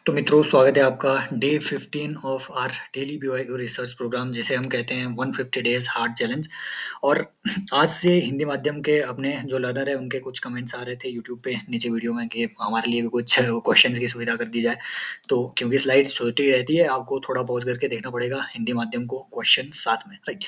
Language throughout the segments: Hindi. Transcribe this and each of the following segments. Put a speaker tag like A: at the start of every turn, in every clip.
A: तो मित्रों स्वागत है आपका day 15 of our daily BYQ research programme जिसे हम कहते हैं 150 डेज हार्ड चैलेंज। और आज से हिंदी माध्यम के अपने जो लर्नर है उनके कुछ कमेंट्स आ रहे थे यूट्यूब पे नीचे वीडियो में कि हमारे लिए भी कुछ क्वेश्चंस की सुविधा कर दी जाए। तो क्योंकि स्लाइड छोटी रहती है आपको थोड़ा पॉज करके देखना पड़ेगा हिंदी माध्यम को क्वेश्चन साथ में, राइट।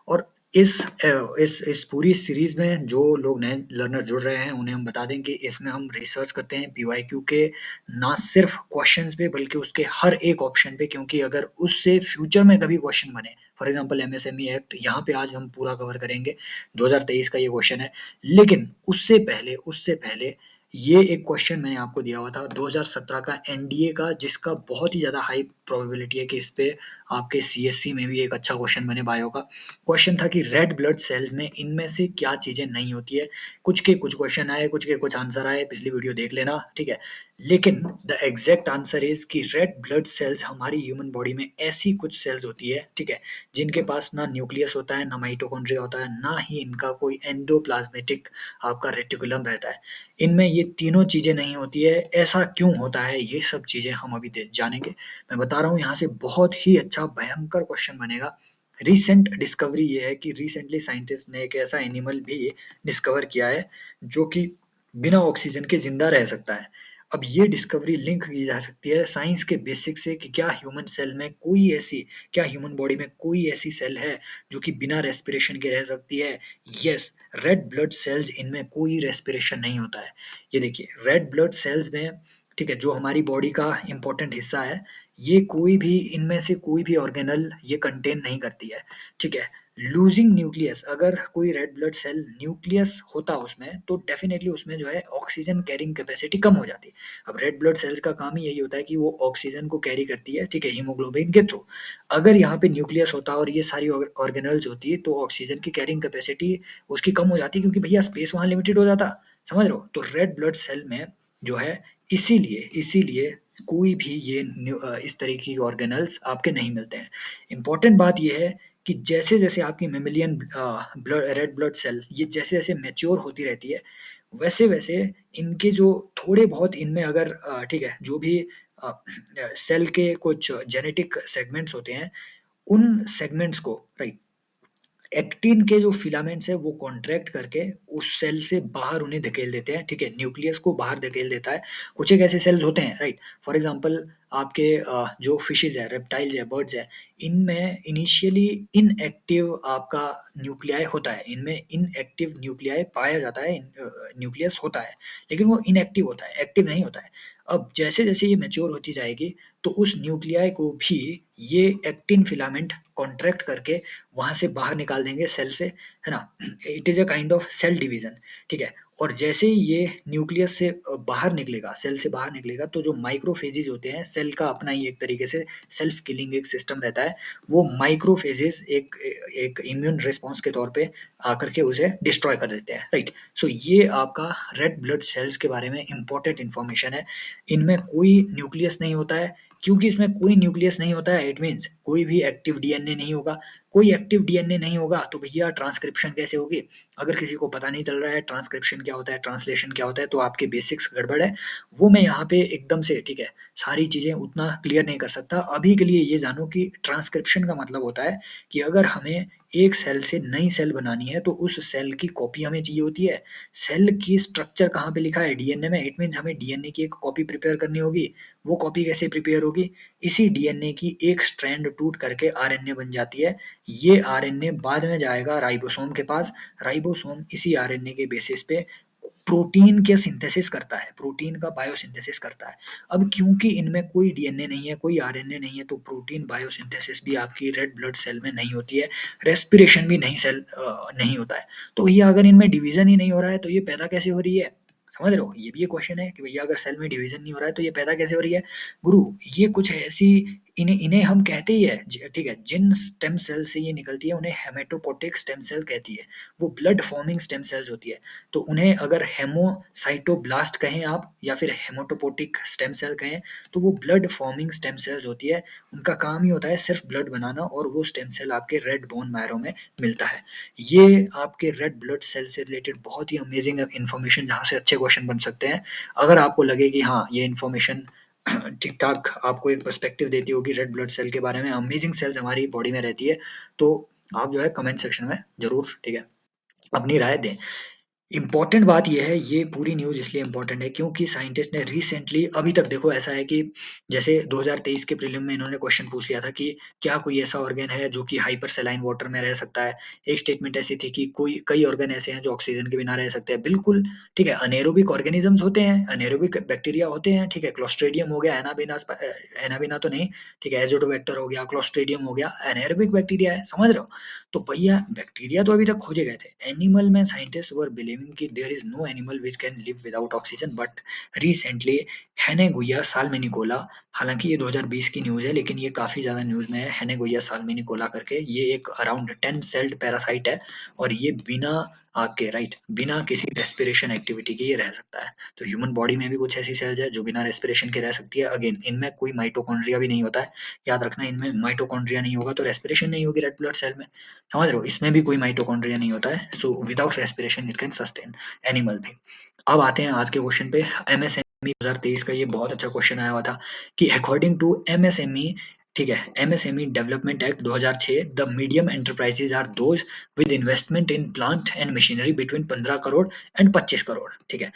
A: और इस पूरी सीरीज में जो लोग नए लर्नर जुड़ रहे हैं उन्हें हम बता दें कि इसमें हम रिसर्च करते हैं पीवाईक्यू के ना सिर्फ क्वेश्चंस पे बल्कि उसके हर एक ऑप्शन पे, क्योंकि अगर उससे फ्यूचर में कभी क्वेश्चन बने, फॉर एग्जांपल एमएसएमई एक्ट यहाँ पे आज हम पूरा कवर करेंगे, 2023 का ये क्वेश्चन है। लेकिन उससे पहले ये एक क्वेश्चन मैंने आपको दिया हुआ था 2017 का एनडीए का, जिसका बहुत ही ज्यादा हाई प्रोबेबिलिटी है कि इस पे आपके सीएससी में भी एक अच्छा क्वेश्चन बने बायो का। क्वेश्चन था कि रेड ब्लड सेल्स में इनमें से क्या चीजें नहीं होती है। कुछ के कुछ क्वेश्चन आए, कुछ के कुछ आंसर आए, पिछली वीडियो देख लेना, ठीक है। लेकिन द एग्जैक्ट आंसर इज कि रेड ब्लड सेल्स हमारी ह्यूमन बॉडी में ऐसी कुछ सेल्स होती है, ठीक है, जिनके पास ना न्यूक्लियस होता है, ना माइटोकॉन्ड्रिया होता है, ना ही इनका कोई एंडोप्लाज्मेटिक आपका रेटिकुलम रहता है। इनमें ये तीनों चीजें नहीं होती है। ऐसा क्यों होता है, ये सब चीजें हम अभी जानेंगे। मैं बता रहा हूँ यहाँ से बहुत ही अच्छा भयंकर क्वेश्चन बनेगा। रिसेंट डिस्कवरी ये है कि रिसेंटली साइंटिस्ट ने एक ऐसा एनिमल भी डिस्कवर किया है जो कि बिना ऑक्सीजन के जिंदा रह सकता है। अब ये डिस्कवरी लिंक की जा सकती है साइंस के बेसिक से कि क्या ह्यूमन बॉडी में कोई ऐसी सेल है जो कि बिना रेस्पिरेशन के रह सकती है। यस, रेड ब्लड सेल्स, इनमें कोई रेस्पिरेशन नहीं होता है। ये देखिए रेड ब्लड सेल्स में, ठीक है, जो हमारी बॉडी का इंपॉर्टेंट हिस्सा है, ये कोई भी इनमें से कोई भी ऑर्गेनल ये कंटेन नहीं करती है, ठीक है। लूजिंग न्यूक्लियस, अगर कोई रेड ब्लड सेल न्यूक्लियस होता उसमें तो डेफिनेटली उसमें जो है ऑक्सीजन कैरिंग कैपेसिटी कम हो जाती। अब रेड ब्लड सेल्स का काम ही यही होता है कि वो ऑक्सीजन को कैरी करती है, ठीक है, हीमोग्लोबिन के थ्रू। अगर यहाँ पे न्यूक्लियस होता और ये सारी ऑर्गेनल्स होती तो ऑक्सीजन की कैरिंग कैपेसिटी उसकी कम हो जाती, क्योंकि भैया स्पेस वहां लिमिटेड हो जाता। समझ रहे हो? तो रेड ब्लड सेल में जो है, इसीलिए इसीलिए कोई भी ये इस तरीके की ऑर्गेनल्स आपके नहीं मिलते हैं। इंपॉर्टेंट बात ये है कि जैसे-जैसे आपकी मेमेलियन रेड ब्लड सेल ये जैसे-जैसे मैच्योर होती रहती है, वैसे-वैसे इनके जो थोड़े बहुत इनमें अगर ठीक है, जो भी सेल के कुछ जेनेटिक सेगमेंट्स होते हैं, उन सेगमेंट्स को, राइट, एक्टिन के जो फिलामेंट्स है वो कॉन्ट्रैक्ट करके उस सेल से बाहर उन्हें धकेल देते हैं, ठीक है, न्यूक्लियस को बाहर धकेल देता है। कुछ एक ऐसे सेल्स होते हैं, राइट। फॉर एग्जांपल आपके जो फिशेज है, रेप्टाइल्स है, बर्ड्स है, इनमें इनिशियली इनएक्टिव आपका न्यूक्लियाई होता है, इनमें इनएक्टिव न्यूक्लियाई पाया जाता है, न्यूक्लियस होता है, लेकिन वो इनएक्टिव होता है, एक्टिव नहीं होता है। अब जैसे-जैसे ये मैच्योर होती जाएगी तो उस न्यूक्लियाई को भी ये एक्टिन फिलामेंट कॉन्ट्रैक्ट करके वहां से बाहर निकाल देंगे सेल से, है ना। It is a kind of cell division, ठीक है। और जैसे ही ये न्यूक्लियस से बाहर निकलेगा, सेल से बाहर निकलेगा, तो जो माइक्रोफेजेज होते हैं, सेल का अपना ही एक तरीके से सेल्फ किलिंग एक सिस्टम रहता है। वो माइक्रोफेजेज एक एक इम्यून रिस्पॉन्स के तौर पे आकर के उसे डिस्ट्रॉय कर देते हैं, राइट। सो ये आपका रेड ब्लड सेल्स के बारे में इंपॉर्टेंट इंफॉर्मेशन है। इनमें कोई न्यूक्लियस नहीं होता है। क्योंकि इसमें कोई न्यूक्लियस नहीं होता है, इट मीन्स कोई भी एक्टिव डीएनए नहीं होगा। कोई एक्टिव डीएनए नहीं होगा तो भैया ट्रांसक्रिप्शन कैसे होगी? अगर किसी को पता नहीं चल रहा है ट्रांसक्रिप्शन क्या होता है, ट्रांसलेशन क्या होता है, तो आपके बेसिक्स गड़बड़ है। वो मैं यहाँ पे एकदम से, ठीक है, सारी चीजें उतना क्लियर नहीं कर सकता। अभी के लिए ये जानो कि ट्रांसक्रिप्शन का मतलब होता है कि अगर हमें एक सेल से नई सेल बनानी है तो उस सेल की कॉपी हमें चाहिए होती है। सेल की स्ट्रक्चर कहाँ पे लिखा है? डीएनए में। इट मीन्स हमें डीएनए की एक कॉपी प्रिपेयर करनी होगी। वो कॉपी कैसे प्रिपेयर होगी? इसी डीएनए की एक स्ट्रैंड टूट करके आरएनए बन जाती है। ये आरएनए बाद में जाएगा राइबोसोम के पास। राइबोसोम इसी आरएनए के बेसिस पे प्रोटीन के सिंथेसिस करता है, प्रोटीन का बायोसिंथेसिस करता है। अब क्योंकि इनमें कोई डीएनए नहीं है, कोई आरएनए नहीं है, तो प्रोटीन बायोसिंथेसिस भी आपकी रेड ब्लड सेल में नहीं होती है। रेस्पिरेशन भी नहीं होता है। तो भैया अगर इनमें डिवीजन ही नहीं हो रहा है तो ये पैदा कैसे हो रही है? समझ रहे हो? ये भी एक क्वेश्चन है कि भैया अगर सेल में डिवीजन नहीं हो रहा है तो ये पैदा कैसे हो रही है? गुरु, ये कुछ ऐसी, इन्हें इन्हें हम कहते ही है, ठीक है, जिन स्टेम सेल से ये निकलती है उन्हें हेमेटोपोटिक स्टेम सेल कहती है। वो ब्लड फॉर्मिंग स्टेम सेल्स होती है। तो उन्हें अगर हेमोसाइटोब्लास्ट कहें आप या फिर हेमेटोपोटिक स्टेम सेल कहें, तो वो ब्लड फॉर्मिंग स्टेम सेल्स होती है। उनका काम ही होता है सिर्फ ब्लड बनाना, और वो स्टेम सेल आपके रेड बोन मैरो में मिलता है। ये आपके रेड ब्लड सेल से रिलेटेड बहुत ही अमेजिंग इन्फॉर्मेशन, जहाँ से अच्छे क्वेश्चन बन सकते हैं। अगर आपको लगे कि हाँ ये इन्फॉर्मेशन ठीक-ठाक आपको एक पर्सपेक्टिव देती होगी रेड ब्लड सेल के बारे में, अमेजिंग सेल्स हमारी बॉडी में रहती है, तो आप जो है कमेंट सेक्शन में ज़रूर, ठीक है, अपनी राय दें। इम्पोर्टेंट बात ये है, ये पूरी न्यूज़ इसलिए इम्पोर्टेंट है क्योंकि साइंटिस्ट ने रिसेंटली अभी तक देखो ऐसा है कि जैसे 2023 के प्रीलिम में इन्होंने क्वेश्चन पूछ लिया था कि क्या कोई ऐसा ऑर्गन है जो कि हाइपर सैलाइन वाटर में रह सकता है? एक स्टेटमेंट ऐसी थी कि कोई कई ऑर्गन ऐसे हैं जो ऑक्सीजन के बिना रह सकते हैं। बिल्कुल, ठीक है, अनेरोबिक ऑर्गेनिज़म्स होते हैं, अनेरोबिक बैक्टीरिया होते हैं, ठीक है, क्लोस्ट्रिडियम हो गया, एनाबिना तो नहीं, ठीक है, एज़ोटोबैक्टर हो गया, क्लोस्ट्रिडियम हो गया, एनारोबिक बैक्टीरिया है, समझ रहे हो? तो भैया बैक्टीरिया तो अभी तक खोजे गए थे। एनिमल में साइंटिस्ट वर बिलीविंग कि there is no animal which can live without oxygen, but recently Henneguya salminicola, हालांकि ये 2020 की न्यूज़ है लेकिन ये काफ़ी ज़्यादा न्यूज़ में है, हेनेगुइया साल्मिनिकोला करके, ये एक अराउंड 10 सेल्ड पैरासाइट है और ये बिना आग के, राइट, बिना किसी रेस्पिरेशन एक्टिविटी के ये रह सकता है। तो ह्यूमन बॉडी में भी कुछ ऐसी सेल्स है जो बिना रेस्पिरेशन के रह सकती है। अगेन इनमें कोई माइटोकॉन्ड्रिया भी नहीं होता है, याद रखना, इनमें माइटोकॉन्ड्रिया नहीं होगा तो रेस्पिरेशन नहीं होगी रेड ब्लड सेल में, समझ रहे हो? इसमें भी कोई माइटोकॉन्ड्रिया नहीं होता है, so without respiration it can sustain, animal भी। अब आते हैं आज के क्वेश्चन पे। एमएसएमई 2023 का ये बहुत अच्छा क्वेश्चन आया हुआ था कि अकॉर्डिंग टू एमएसएमई, ठीक है, MSME development act 2006, the medium enterprises are those with investment in plant and machinery between 15 crore and 25 crore, ठीक है।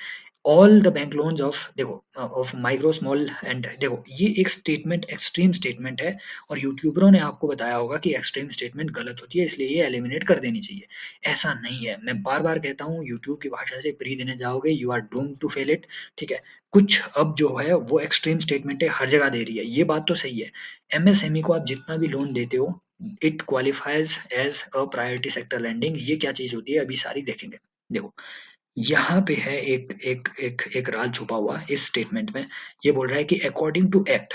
A: All the bank loans of, देखो, ऑफ माइक्रो स्मॉल एंड, देखो ये एक स्टेटमेंट एक्सट्रीम स्टेटमेंट है और यूट्यूबरों ने आपको बताया होगा कि एक्सट्रीम स्टेटमेंट गलत होती है इसलिए ये एलिमिनेट कर देनी चाहिए। ऐसा नहीं है, मैं बार बार कहता हूँ, यूट्यूब की भाषा से प्री देने जाओगे you are doomed to fail it, ठीक है। कुछ अब जो है वो एक्सट्रीम स्टेटमेंट है, हर जगह दे रही है, ये बात तो सही है। एमएसएमई को आप जितना भी लोन देते हो, it qualifies as a priority sector lending. ये क्या चीज होती है अभी सारी देखेंगे। देखो यहाँ पे है एक एक एक एक राज छुपा हुआ इस स्टेटमेंट में। ये बोल रहा है कि अकॉर्डिंग टू एक्ट,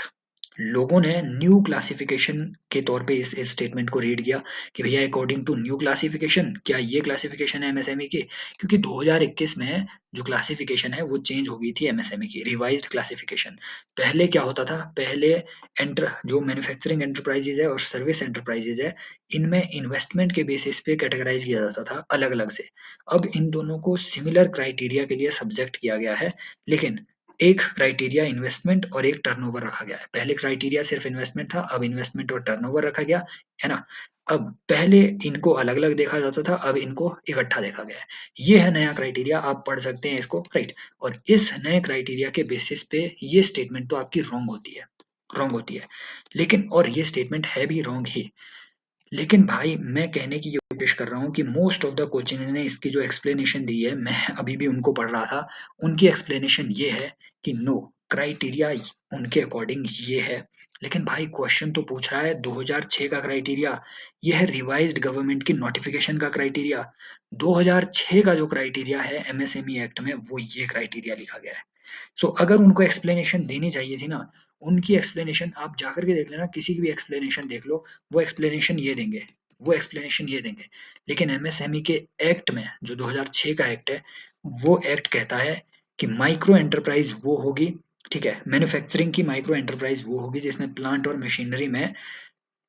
A: लोगों ने न्यू क्लासिफिकेशन के तौर पे इस स्टेटमेंट को रीड किया कि भैया अकॉर्डिंग टू न्यू क्लासिफिकेशन, क्या ये क्लासिफिकेशन है एमएसएमई की? क्योंकि 2021 में जो क्लासिफिकेशन है वो चेंज हो गई थी एमएसएमई की, रिवाइज्ड क्लासिफिकेशन। पहले क्या होता था, पहले एंटर जो मैन्युफैक्चरिंग एंटरप्राइजेज है और सर्विस एंटरप्राइजेज है, इनमें इन्वेस्टमेंट के बेसिस पे कैटेगराइज किया जाता था अलग अलग से। अब इन दोनों को सिमिलर क्राइटेरिया के लिए सब्जेक्ट किया गया है, लेकिन एक क्राइटेरिया इन्वेस्टमेंट और एक टर्नओवर रखा गया है। पहले क्राइटेरिया सिर्फ इन्वेस्टमेंट था, अब इन्वेस्टमेंट और टर्नओवर रखा गया, है ना? अब पहले इनको अलग-अलग देखा जाता था, अब इनको इकट्ठा देखा गया है। ये है नया क्राइटेरिया, आप पढ़ सकते हैं इसको, राइट? और इस नए क्राइटेरिया के बेसिस पे ये स्टेटमेंट तो आपकी रॉन्ग होती है, रॉन्ग होती है। लेकिन और ये स्टेटमेंट है भी रॉन्ग ही। लेकिन भाई मैं कहने की ये कोशिश कर रहा हूँ कि मोस्ट ऑफ द कोचेज़ ने इसकी जो एक्सप्लेनेशन दी है, मैं अभी भी उनको पढ़ रहा था, उनकी एक्सप्लेनेशन ये है कि नो, क्राइटेरिया उनके अकॉर्डिंग ये है। लेकिन भाई क्वेश्चन तो पूछ रहा है 2006 का क्राइटेरिया, ये है रिवाइज्ड गवर्नमेंट की नोटिफिकेशन का क्राइटेरिया। 2006 का जो क्राइटेरिया है एमएसएमई एक्ट में, वो ये क्राइटेरिया लिखा गया है। सो अगर उनको एक्सप्लेनेशन देनी चाहिए थी ना, उनकी एक्सप्लेनेशन आप जाकर के देख लेना, किसी की भी एक्सप्लेनेशन देख लो, वो एक्सप्लेनेशन ये देंगे, वो एक्सप्लेनेशन ये देंगे। लेकिन एमएसएमई के एक्ट में जो 2006 का एक्ट है, वो एक्ट कहता है कि माइक्रो एंटरप्राइज वो होगी, ठीक है, मैन्युफैक्चरिंग की माइक्रो एंटरप्राइज वो होगी जिसमें प्लांट और मशीनरी में,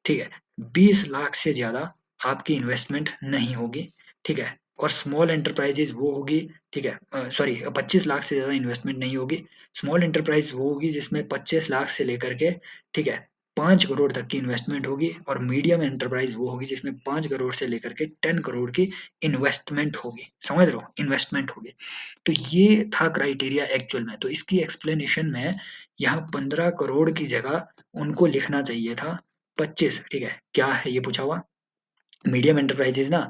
A: ठीक है, 20 लाख से ज़्यादा आपकी इन्वेस्टमेंट नहीं होगी, ठीक है? और स्मॉल एंटरप्राइजेज़ वो होगी, ठीक है, सॉरी, 25 लाख से ज़्यादा इन्वेस्टमेंट नहीं होगी। स्मॉल एंटरप्राइज़ वो होगी जिसमें 25 लाख से लेकर के, ठीक है, 5 करोड़ तक की इन्वेस्टमेंट होगी, और मीडियम एंटरप्राइज़ वो होगी जिसमें 5 करोड़ से लेकर के 10 करोड़ की इन्वेस्टमेंट होगी। समझ रहे हो? इन्वेस्टमेंट होगी। तो ये था क्राइटेरिया एक्चुअल में। तो इसकी एक्सप्लेनेशन में यहाँ 15 करोड़ की जगह उनको लिखना चाहिए था 25, ठीक है? क्या है ये पूछा हुआ? मीडियम एंटरप्राइजेज ना,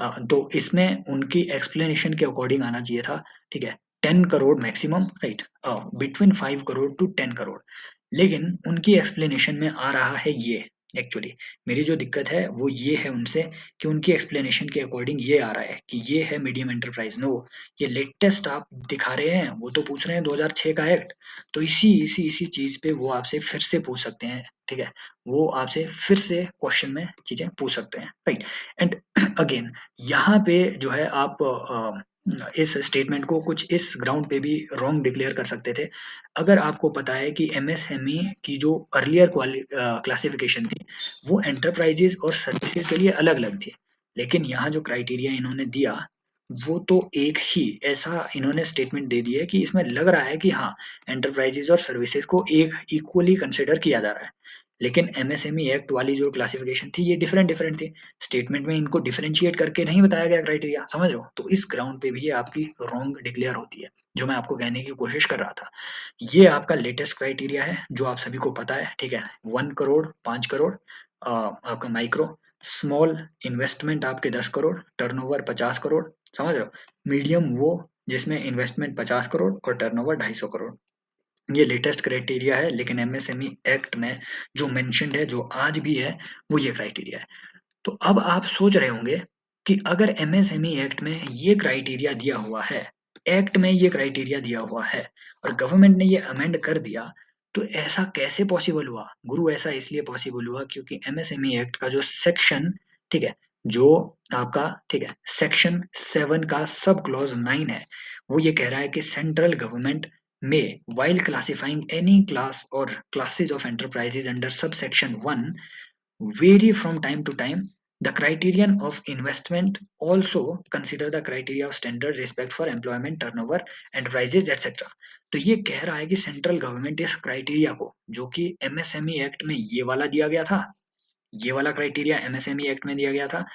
A: तो इसमें उनकी एक्सप्लेनेशन के अकॉर्डिंग आना चाहिए था, ठीक है, 10 crore maximum, right, between 5 crore to 10 crore. लेकिन उनकी एक्सप्लेनेशन में आ रहा है ये, एक्चुअली मेरी जो दिक्कत है वो ये है उनसे कि उनकी एक्सप्लेनेशन के अकॉर्डिंग ये आ रहा है कि ये है मीडियम एंटरप्राइज। नो, ये लेटेस्ट आप दिखा रहे हैं, वो तो पूछ रहे हैं 2006 का एक्ट, तो इसी चीज पे वो आपसे फिर से पूछ सकते हैं, ठीक है, वो आपसे फिर से क्वेश्चन में चीजें पूछ सकते हैं, राइट। एंड अगेन यहाँ पे जो है आप इस स्टेटमेंट को कुछ इस ग्राउंड पे भी रॉन्ग डिक्लेयर कर सकते थे। अगर आपको पता है कि एमएसएमई की जो अर्लियर क्लासिफिकेशन थी, वो एंटरप्राइजेज और सर्विसेज के लिए अलग अलग थी, लेकिन यहाँ जो क्राइटेरिया इन्होंने दिया वो तो एक ही ऐसा इन्होंने स्टेटमेंट दे दी है कि इसमें लग रहा है कि हाँ, एंटरप्राइजेज़ और सर्विसेज़ को एक इक्वली कंसिडर किया जा रहा है। लेकिन एमएसएमई एक्ट वाली जो क्लासिफिकेशन थी ये डिफरेंट थी। स्टेटमेंट में इनको डिफरेंशिएट करके नहीं बताया गया क्राइटेरिया, समझ रहे हो? तो इस ग्राउंड पे भी ये आपकी रॉन्ग डिक्लेयर होती है, जो मैं आपको कहने की कोशिश कर रहा था। ये आपका लेटेस्ट क्राइटेरिया है जो आप सभी को पता है, ठीक है? 1 करोड़, 5 करोड़ आपका माइक्रो, स्मॉल इन्वेस्टमेंट आपके 10 करोड़, टर्नओवर 50 करोड़, समझ रहे हो? मीडियम वो जिसमें इन्वेस्टमेंट 50 करोड़ और टर्नओवर 250 करोड़। ये लेटेस्ट क्राइटेरिया है, लेकिन एमएसएमई एक्ट में जो मेंशन्ड है, जो आज भी है, वो ये क्राइटेरिया है। तो अब आप सोच रहे होंगे कि अगर एमएसएमई एक्ट में ये क्राइटेरिया दिया हुआ है, एक्ट में ये क्राइटेरिया दिया हुआ है और गवर्नमेंट ने ये अमेंड कर दिया, तो ऐसा कैसे पॉसिबल हुआ? गुरु ऐसा इसलिए पॉसिबल हुआ क्योंकि एमएसएमई एक्ट का जो सेक्शन, ठीक है, जो आपका, ठीक है, सेक्शन 7 का सब क्लॉज 9 है, वो ये कह रहा है कि सेंट्रल गवर्नमेंट में while classifying any class or classes of enterprises under subsection 1 vary from time to time. The criterion of investment also consider the criteria of standard respect for employment, turnover, enterprises, etc. तो ये कह रहा है कि सेंट्रल गवर्नमेंट इस क्राइटेरिया को, जो कि एमएसएमई एक्ट में ये वाला दिया गया था, ये वाला क्राइटेरिया एमएसएमई एक्ट में दिया गया था,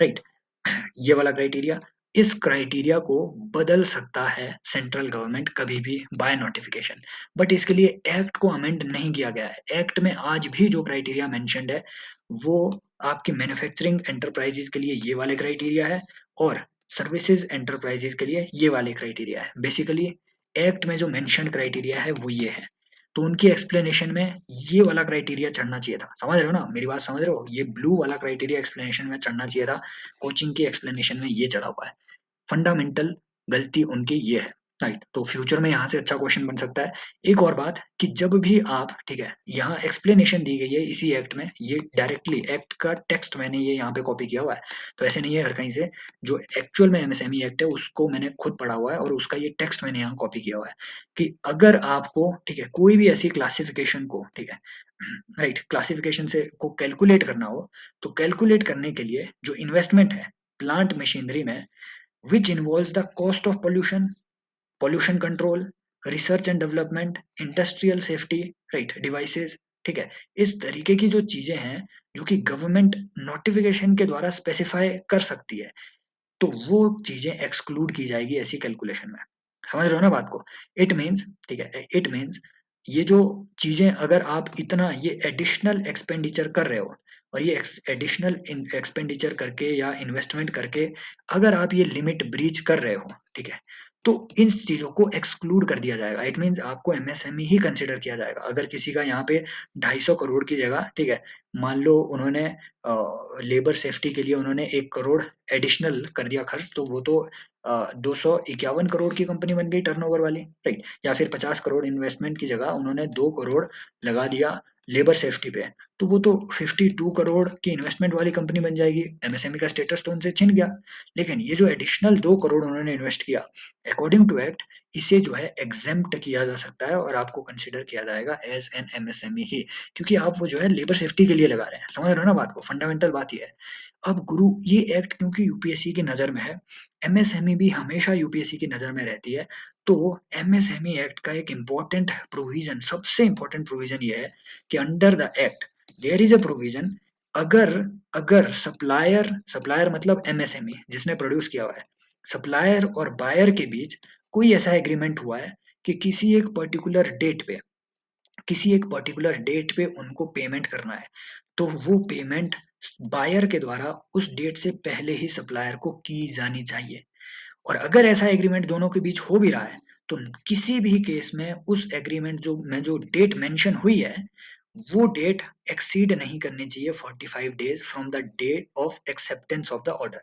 A: राइट? ये वाला क्राइटेरिया, इस क्राइटेरिया को बदल सकता है सेंट्रल गवर्नमेंट कभी भी बाय नोटिफिकेशन, बट इसके लिए एक्ट को अमेंड नहीं किया गया है। एक्ट में आज भी जो क्राइटेरिया मेंशन्ड है वो आपकी मैन्युफैक्चरिंग एंटरप्राइजेज के लिए ये वाले क्राइटेरिया है और सर्विसेज एंटरप्राइजेज के लिए ये वाले क्राइटेरिया है। बेसिकली एक्ट में जो मेंशन्ड क्राइटेरिया है वो ये है, तो उनकी एक्सप्लेनेशन में ये वाला क्राइटेरिया चढ़ना चाहिए था। समझ रहे हो ना, मेरी बात समझ रहे हो? ये ब्लू वाला क्राइटेरिया एक्सप्लेनेशन में चढ़ना चाहिए था, कोचिंग की एक्सप्लेनेशन में ये चढ़ा हुआ है। फंडामेंटल गलती उनकी ये है, राइट? तो फ्यूचर में यहाँ से अच्छा क्वेश्चन बन सकता है। एक और बात कि जब भी आप, ठीक है, यहाँ एक्सप्लेनेशन दी गई है इसी एक्ट में, ये डायरेक्टली एक्ट का टेक्स्ट मैंने ये यहाँ पे कॉपी किया हुआ है, तो ऐसे नहीं है हर कहीं से, जो एक्चुअल में एमएसएमई एक्ट है उसको मैंने खुद पढ़ा हुआ है और उसका ये टेक्स्ट मैंने यहाँ कॉपी किया हुआ है कि अगर आपको, ठीक है, कोई भी ऐसी क्लासिफिकेशन को, ठीक है, राइट, क्लासिफिकेशन से को कैलकुलेट करना हो, तो कैलकुलेट करने के लिए जो इन्वेस्टमेंट है प्लांट मशीनरी में, which involves the cost of pollution, pollution control, research and development, industrial safety, right, devices, ठीक है, इस तरीके की जो चीजें हैं जो कि गवर्नमेंट नोटिफिकेशन के द्वारा स्पेसिफाई कर सकती है, तो वो चीजें एक्सक्लूड की जाएगी ऐसी कैलकुलेशन में। समझ रहे हो ना बात को? इट मीन्स, ठीक है, इट मीन्स ये जो चीजें अगर आप इतना ये एडिशनल एक्सपेंडिचर कर रहे हो और ये एडिशनल एक्सपेंडिचर करके या इन्वेस्टमेंट करके अगर आप ये लिमिट ब्रीच कर रहे हो, ठीक है, तो इन चीजों को एक्सक्लूड कर दिया जाएगा। इट मीन्स आपको एमएसएमई ही कंसिडर किया जाएगा। अगर किसी का यहाँ पे 250 करोड़ की जगह, ठीक है, मान लो उन्होंने लेबर सेफ्टी के लिए उन्होंने 1 करोड़ एडिशनल कर दिया खर्च, तो वो तो 251 करोड़ की कंपनी बन गई टर्नओवर वाली, राइट? या फिर 50 करोड़ इन्वेस्टमेंट की जगह उन्होंने 2 करोड़ लगा दिया लेबर सेफ्टी पे, तो वो तो 52 करोड़ की इन्वेस्टमेंट वाली कंपनी बन जाएगी। एमएसएमई का स्टेटस तो उनसे छिन गया। लेकिन ये जो एडिशनल 2 करोड़ उन्होंने इन्वेस्ट किया, अकॉर्डिंग टू एक्ट इसे जो है एग्जेम्प्ट किया जा सकता है और आपको कंसिडर किया जाएगा एज एन एमएसएमई ही, क्योंकि आप वो जो है लेबर सेफ्टी के लिए लगा रहे हैं। समझ रहे हो ना बात को? फंडामेंटल बात ये है। अब गुरु ये एक्ट क्योंकि यूपीएससी की नजर में है, एमएसएमई भी हमेशा यूपीएससी की नजर में रहती है, तो एमएसएमई एक्ट का एक इम्पोर्टेंट प्रोविजन, सबसे इम्पोर्टेंट प्रोविजन ये है कि under the act there is a provision, अगर अगर सप्लायर, सप्लायर मतलब एमएसएमई जिसने प्रोड्यूस किया हुआ है, सप्लायर और बायर के बीच कोई ऐसा एग्रीमेंट हुआ है कि किसी एक पर्टिकुलर डेट पे, किसी एक पर्टिकुलर डेट पे उनको पेमेंट करना है, तो वो पेमेंट बायर के द्वारा उस डेट से पहले ही सप्लायर को की जानी चाहिए। और अगर ऐसा एग्रीमेंट दोनों के बीच हो भी रहा है, तो किसी भी केस में उस एग्रीमेंट जो डेट मेंशन हुई है, वो डेट एक्सीड नहीं करनी चाहिए 45 days from the day of acceptance of the order.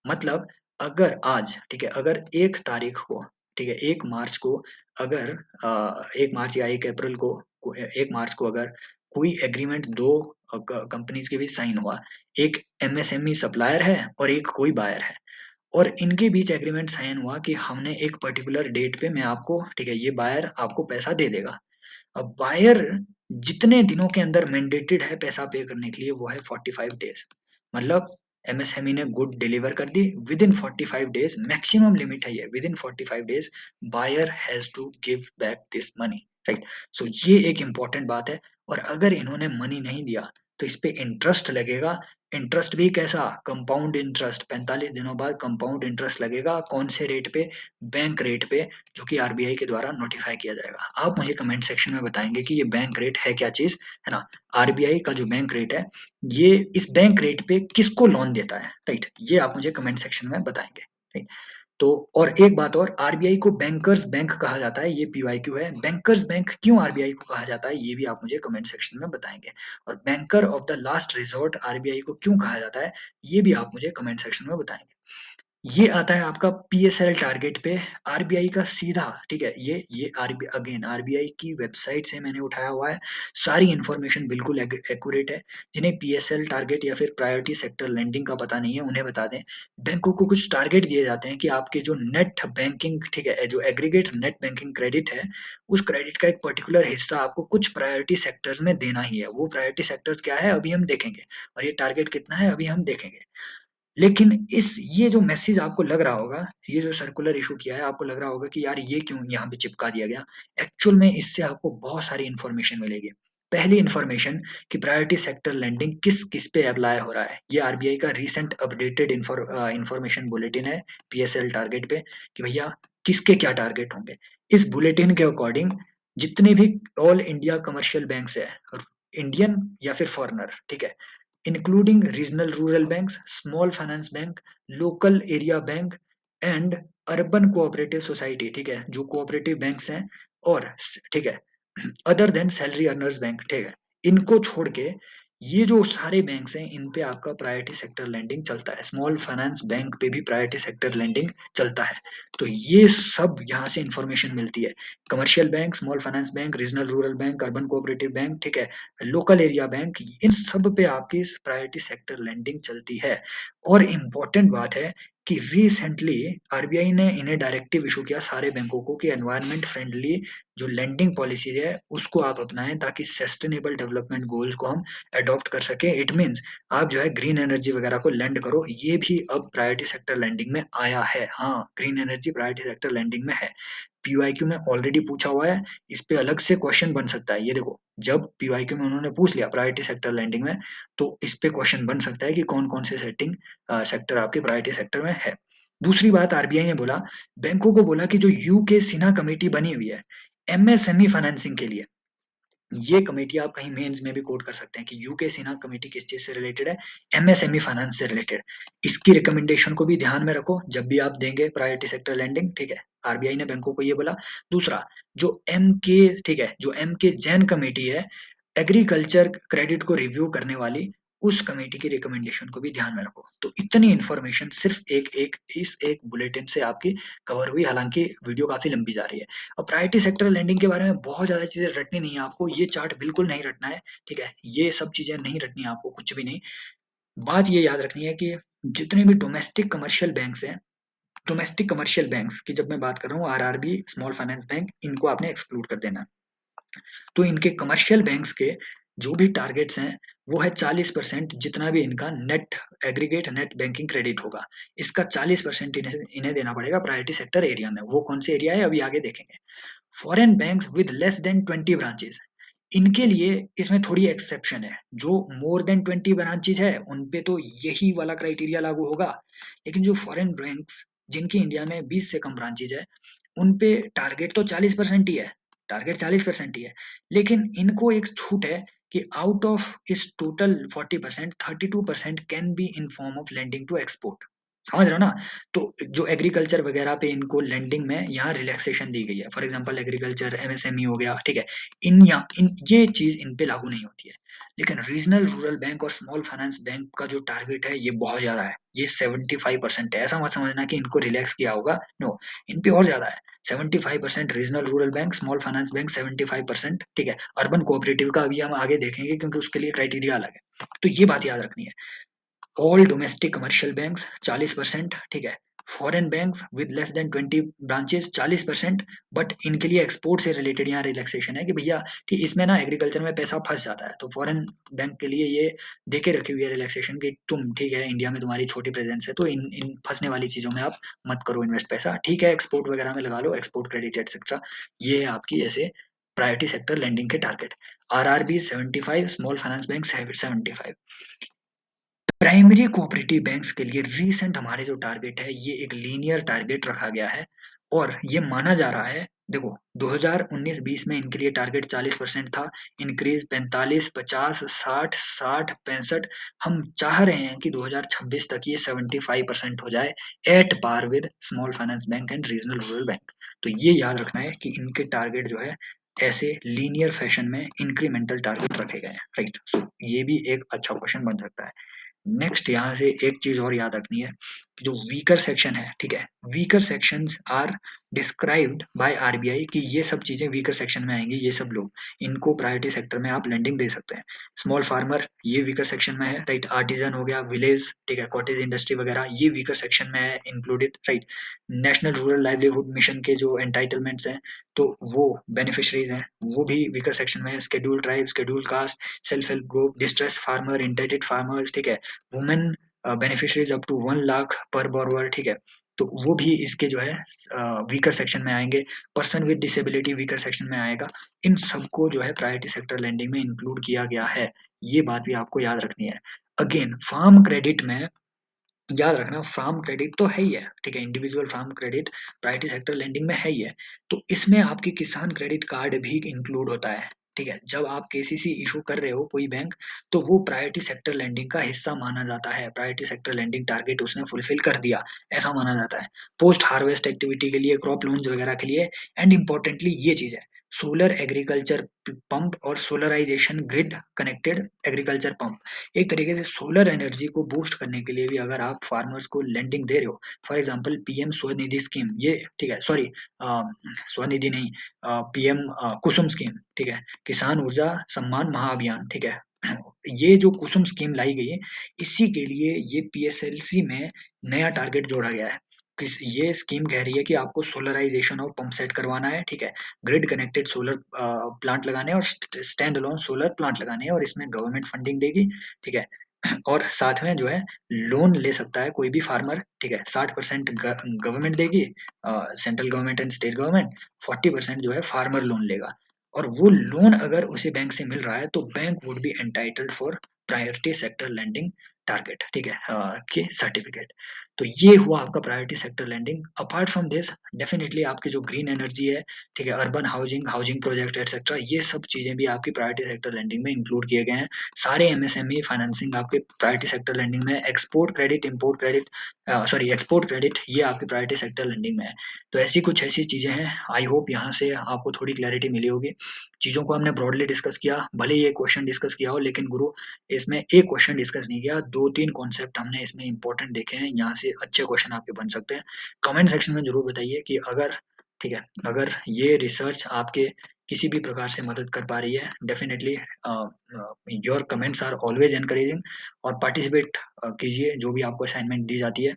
A: मतलब अगर आज, ठीक है, अगर 1 तारीख को, ठीक है, 1 मार्च को, अगर 1 मार्च या 1 अप्रैल को 1 मार्च को अगर कोई एग्रीमेंट 2 कंपनीज के बीच साइन हुआ, एक एमएसएमई सप्लायर है और एक कोई बायर है, और इनके बीच एग्रीमेंट साइन हुआ कि हमने एक पर्टिकुलर डेट पे मैं आपको, ठीक है, ये बायर आपको पैसा दे देगा। अब बायर जितने दिनों के अंदर मैंडेटेड है पैसा पे करने के लिए वो है 45 डेज। मतलब एमएसएमई ने गुड डिलीवर कर दी within 45 days, maximum limit है ये, within 45 days buyer has to give back this money, right. So ये एक इंपॉर्टेंट बात है। और अगर इन्होंने मनी नहीं दिया तो इस पे इंटरेस्ट लगेगा। इंटरेस्ट भी कैसा, कंपाउंड इंटरेस्ट, 45 दिनों बाद कंपाउंड इंटरेस्ट लगेगा। कौन से रेट पे, बैंक रेट पे, जो कि आरबीआई के द्वारा नोटिफाई किया जाएगा। आप मुझे कमेंट सेक्शन में बताएंगे कि ये बैंक रेट है क्या चीज, है ना। आरबीआई का जो बैंक रेट है, ये इस बैंक रेट पे किसको लोन देता है, राइट, ये आप मुझे कमेंट सेक्शन में बताएंगे, राइट। तो और एक बात और, आरबीआई को बैंकर्स बैंक कहा जाता है, ये पीवाईक्यू है। बैंकर्स बैंक क्यों आरबीआई को कहा जाता है, ये भी आप मुझे कमेंट सेक्शन में बताएंगे। और banker of the last resort RBI को क्यों कहा जाता है, ये भी आप मुझे कमेंट सेक्शन में बताएंगे। ये आता है आपका पीएसएल टारगेट पे, आरबीआई का सीधा, ठीक है। ये आरबीआई, अगेन आरबीआई की वेबसाइट से मैंने उठाया हुआ है, सारी इंफॉर्मेशन बिल्कुल एक्यूरेट है। जिन्हें पीएसएल टारगेट या फिर प्रायोरिटी सेक्टर लेंडिंग का पता नहीं है, उन्हें बता दें, बैंकों को कुछ टारगेट दिए जाते हैं कि आपके जो नेट बैंकिंग, ठीक है, जो एग्रीगेट नेट बैंकिंग क्रेडिट है, उस क्रेडिट का एक पर्टिकुलर हिस्सा आपको कुछ प्रायोरिटी सेक्टर्स में देना ही है। वो प्रायोरिटी सेक्टर्स क्या है, अभी हम देखेंगे, और ये टारगेट कितना है, अभी हम देखेंगे। लेकिन ये जो मैसेज आपको लग रहा होगा, ये जो सर्कुलर इशू किया है, आपको लग रहा होगा कि यार ये क्यों यहाँ पे चिपका दिया गया। एक्चुअल में इससे आपको बहुत सारी इन्फॉर्मेशन मिलेगी। पहली इन्फॉर्मेशन कि प्रायोरिटी सेक्टर लेंडिंग किस किस पे अप्लाई हो रहा है। ये आरबीआई का रीसेंट अपडेटेड इन्फॉर्मेशन बुलेटिन है पीएसएल टारगेट पे, कि भैया किसके क्या टारगेट होंगे। इस बुलेटिन के अकॉर्डिंग जितने भी ऑल इंडिया कमर्शियल बैंक है, इंडियन या फिर फॉरेनर, ठीक है, including regional rural banks, small finance bank, local area bank and urban cooperative society, ठीक है, जो कोऑपरेटिव बैंक्स हैं, और ठीक है, other than salary earners bank, ठीक है, इनको छोड़ के ये जो सारे बैंक्स हैं, इन पे आपका प्रायोरिटी सेक्टर लेंडिंग चलता है। स्मॉल फाइनेंस बैंक पे भी प्रायोरिटी सेक्टर लेंडिंग चलता है। तो ये सब यहाँ से इंफॉर्मेशन मिलती है। Commercial bank, small finance bank, regional rural bank, urban cooperative bank, ठीक है, लोकल एरिया बैंक, इन सब पे आपकी प्रायोरिटी सेक्टर लेंडिंग चलती है। और इम्पोर्टेंट बात है कि रिसेंटली आरबीआई ने इन्हें डायरेक्टिव इशू किया सारे बैंकों को कि एनवायरमेंट फ्रेंडली जो लेंडिंग पॉलिसी है उसको आप अपनाएं, ताकि सस्टेनेबल डेवलपमेंट गोल्स को हम अडॉप्ट कर सके। इट मींस आप जो है ग्रीन एनर्जी वगैरह को लेंड करो, ये भी अब प्रायोरिटी सेक्टर लेंडिंग में आया है। हाँ, green energy priority sector lending में है। पीवाईक्यू में ऑलरेडी पूछा हुआ है, इस पे अलग से क्वेश्चन बन सकता है। ये देखो, जब पीवाईक्यू में उन्होंने पूछ लिया प्रायोरिटी सेक्टर लेंडिंग में, तो इस पे क्वेश्चन बन सकता है कि कौन कौन से सेक्टर आपके प्रायोरिटी सेक्टर में है। दूसरी बात, आरबीआई ने बोला, बैंकों को बोला कि जो यूके सिन्हा कमेटी बनी हुई है एमएसएमई फाइनेंसिंग के लिए, ये कमेटी आप कहीं मेंस में भी कोट कर सकते हैं कि यूके सिन्हा कमेटी किस चीज से रिलेटेड है, एमएसएमई फाइनेंस से रिलेटेड। इसकी रिकमेंडेशन को भी ध्यान में रखो जब भी आप देंगे प्रायोरिटी सेक्टर लैंडिंग, ठीक है। आरबीआई ने बैंकों को ये बोला। दूसरा, जो एम के, ठीक है, जो एम के जैन कमेटी है, एग्रीकल्चर क्रेडिट को रिव्यू करने वाली, उस कमेटी की रिकमेंडेशन को भी ध्यान में रखो। तो इतनी इन्फॉर्मेशन सिर्फ इस एक बुलेटिन से आपकी कवर हुई, हालांकि वीडियो काफी लंबी जा रही है। और प्रायोरिटी सेक्टर लैंडिंग के बारे में बहुत ज्यादा चीजें रटनी नहीं है आपको, ये चार्ट बिल्कुल नहीं रटना है, ठीक है, ये सब चीजें नहीं रटनी है आपको, कुछ भी नहीं। बात ये याद रखनी है कि जितने भी डोमेस्टिक कमर्शियल बैंक्स हैं, डोमेस्टिक कमर्शियल बैंक्स की जब मैं बात कर रहा हूँ, आरआरबी, स्मॉल फाइनेंस बैंक, इनको आपने एक्सक्लूड कर देना। तो इनके कमर्शियल बैंक्स के जो भी टारगेट्स हैं, वो है 40%, जितना भी इनका net aggregate net banking credit होगा, इसका 40% इन्हें देना पड़ेगा प्रायोरिटी सेक्टर एरिया में। वो कौन से एरिया है, अभी आगे देखेंगे। Foreign banks with less than 20 branches, इनके लिए इसमें थोड़ी एक्सेप्शन है। जो मोर देन 20 ब्रांचेज है, उन पे तो यही वाला क्राइटेरिया लागू होगा। लेकिन जो फॉरेन बैंक्स जिनकी इंडिया में 20 से कम ब्रांचेज है, उन पे टारगेट तो 40% ही है, टारगेट 40% ही है। लेकिन इनको एक छूट है कि आउट ऑफ इस total 40%, 32% can be in form of lending to export. समझ रहे हो ना। तो जो एग्रीकल्चर वगैरह पे इनको लेंडिंग में यहाँ रिलैक्सेशन दी गई है। फॉर एग्जांपल एग्रीकल्चर, एमएसएमई हो गया, ठीक है, इन ये चीज इन पे लागू नहीं होती है। लेकिन रीजनल रूरल बैंक और स्मॉल फाइनेंस बैंक का जो टारगेट है, ये बहुत ज्यादा है, ये 75% है। ऐसा मत समझना कि इनको रिलैक्स किया होगा, नो, इन पे और ज्यादा है। 75% regional rural bank, small finance bank 75%, ठीक है। अर्बन कोऑपरेटिव का अभी हम आगे देखेंगे, क्योंकि उसके लिए क्राइटेरिया अलग है। तो ये बात याद रखनी है। ऑल डोमेस्टिक कमर्शियल बैंक्स 40%, ठीक है। Foreign banks with less than 20 branches 40%, but इनके लिए एक्सपोर्ट से रिलेटेड यहाँ रिलैक्सेशन है कि भैया ठीक इसमें ना एग्रीकल्चर में पैसा फंस जाता है, तो फॉरेन बैंक के लिए ये देके रखी हुई है रिलैक्सेशन कि तुम ठीक है इंडिया में तुम्हारी छोटी प्रेजेंस है तो इन इन फंसने वाली चीजों में आप मत करो इन्वेस्ट पैसा, ठीक है एक्सपोर्ट वगैरह में लगा लो, एक्सपोर्ट क्रेडिट एक्सेट्रा। ये है आपकी ऐसे प्रायोरिटी सेक्टर लेंडिंग के target. RRB 75, small finance bank 75। Primary cooperative banks के लिए रीसेंट हमारे जो टारगेट है ये एक लीनियर टारगेट रखा गया है, और ये माना जा रहा है, देखो 2019-20 में इनके लिए टारगेट 40% था, इंक्रीज 45, 50, 60, 60, 65। हम चाह रहे हैं कि 2026 तक ये 75% हो जाए, at par with small finance bank and regional rural bank. तो ये याद रखना है कि इनके टारगेट जो है ऐसे लीनियर फैशन में इंक्रीमेंटल टारगेट रखे गए हैं, राइट। सो ये भी एक अच्छा क्वेश्चन बन सकता है। नेक्स्ट यहाँ से एक चीज और याद रखनी है कि जो वीकर सेक्शन है, ठीक है, weaker sections are described by RBI कि ये सब चीजें वीकर सेक्शन में आएंगी, ये सब लोग इनको प्रायोरिटी सेक्टर में आप लेंडिंग दे सकते हैं। स्मॉल फार्मर ये वीकर सेक्शन में है, राइट। आर्टिजन हो गया, विलेज, ठीक है, कॉटेज इंडस्ट्री वगैरह ये वीकर सेक्शन में है included, right. National rural livelihood mission के जो एंटाइटलमेंट्स हैं तो वो बेनिफिशरीज हैं, वो भी वीकर सेक्शन में है। Schedule tribe, schedule caste, self help group, distress farmer, indebted farmers, ठीक है, women beneficiaries up to 1 lakh per borrower, ठीक है, तो वो भी इसके जो है वीकर सेक्शन में आएंगे। Person with disability weaker section में आएगा। इन सबको जो है प्रायोरिटी सेक्टर लेंडिंग में इंक्लूड किया गया है, ये बात भी आपको याद रखनी है। अगेन फार्म क्रेडिट में याद रखना, फार्म क्रेडिट तो है ही है, ठीक है, individual farm credit priority sector lending में है ही है, तो इसमें आपकी किसान क्रेडिट कार्ड भी इंक्लूड होता है, ठीक है। जब आप केसीसी इशू कर रहे हो कोई बैंक, तो वो प्रायोरिटी सेक्टर लेंडिंग का हिस्सा माना जाता है, प्रायोरिटी सेक्टर लेंडिंग टारगेट उसने फुलफिल कर दिया, ऐसा माना जाता है। पोस्ट हार्वेस्ट एक्टिविटी के लिए, क्रॉप लोन्स वगैरह के लिए, एंड इंपॉर्टेंटली ये चीज है, सोलर एग्रीकल्चर पंप और solarisation grid connected agriculture pump. एक तरीके से सोलर एनर्जी को बूस्ट करने के लिए भी अगर आप फार्मर्स को लेंडिंग दे रहे हो, for example PM Svanidhi scheme, ये ठीक है, सॉरी स्वनिधि नहीं, पीएम कुसुम स्कीम, ठीक है, किसान ऊर्जा सम्मान महाअभियान, ठीक है, ये जो कुसुम स्कीम लाई गई है, इसी के लिए ये पीएसएलसी में नया टारगेट जोड़ा गया है। ये स्कीम कह रही है कि आपको सोलराइजेशन और पंप सेट करवाना है, ठीक है, ग्रिड कनेक्टेड सोलर प्लांट लगाने हैं और स्टैंड अलोन सोलर प्लांट लगाने हैं, और इसमें गवर्नमेंट फंडिंग देगी, ठीक है, और साथ में जो है लोन ले सकता है कोई भी फार्मर, ठीक है, 60% गवर्नमेंट देगी, central government and state government, 40% जो है फार्मर लोन लेगा, और वो लोन अगर उसे बैंक से मिल रहा है तो bank would be entitled for priority sector landing target, ठीक है, के सर्टिफिकेट। तो ये हुआ आपका priority sector landing. Apart from this definitely आपकी जो ग्रीन एनर्जी है, ठीक है, urban housing, housing project etcetera, ये सब चीजें भी आपकी प्रायोरिटी सेक्टर लैंडिंग में इंक्लूड किए गए हैं। सारे एमएसएमई फाइनेंसिंग आपके प्रायोरिटी सेक्टर लेंडिंग में, export credit, import credit, sorry export credit, ये आपकी प्रायोरिटी सेक्टर लेंडिंग में है। तो ऐसी कुछ ऐसी चीजें हैं, आई होप यहाँ से आपको थोड़ी क्लैरिटी मिली होगी। चीजों को हमने ब्रॉडली डिस्कस किया, भले ये क्वेश्चन डिस्कस किया हो, लेकिन गुरु इसमें एक क्वेश्चन डिस्कस नहीं किया, 2-3 कॉन्सेप्ट हमने इसमें इंपॉर्टेंट देखे हैं, यहाँ से अच्छे क्वेश्चन आपके बन सकते हैं। कमेंट सेक्शन में जरूर बताइए कि अगर, ठीक है, अगर ये रिसर्च आपके किसी भी प्रकार से मदद कर पा रही है, definitely your comments are always encouraging, और पार्टिसिपेट कीजिए जो भी आपको असाइनमेंट दी जाती है।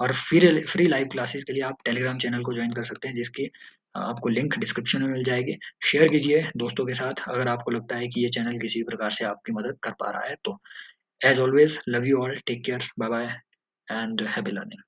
A: और फिर फ्री लाइव क्लासेस के लिए आप टेलीग्राम चैनल को ज्वाइन कर सकते हैं, जिसकी आपको लिंक डिस्क्रिप्शन में मिल जाएगी। शेयर कीजिए दोस्तों के साथ अगर आपको लगता है कि ये चैनल किसी प्रकार से आपकी मदद कर पा रहा है तो। As always love you all, take care, bye bye and happy learning.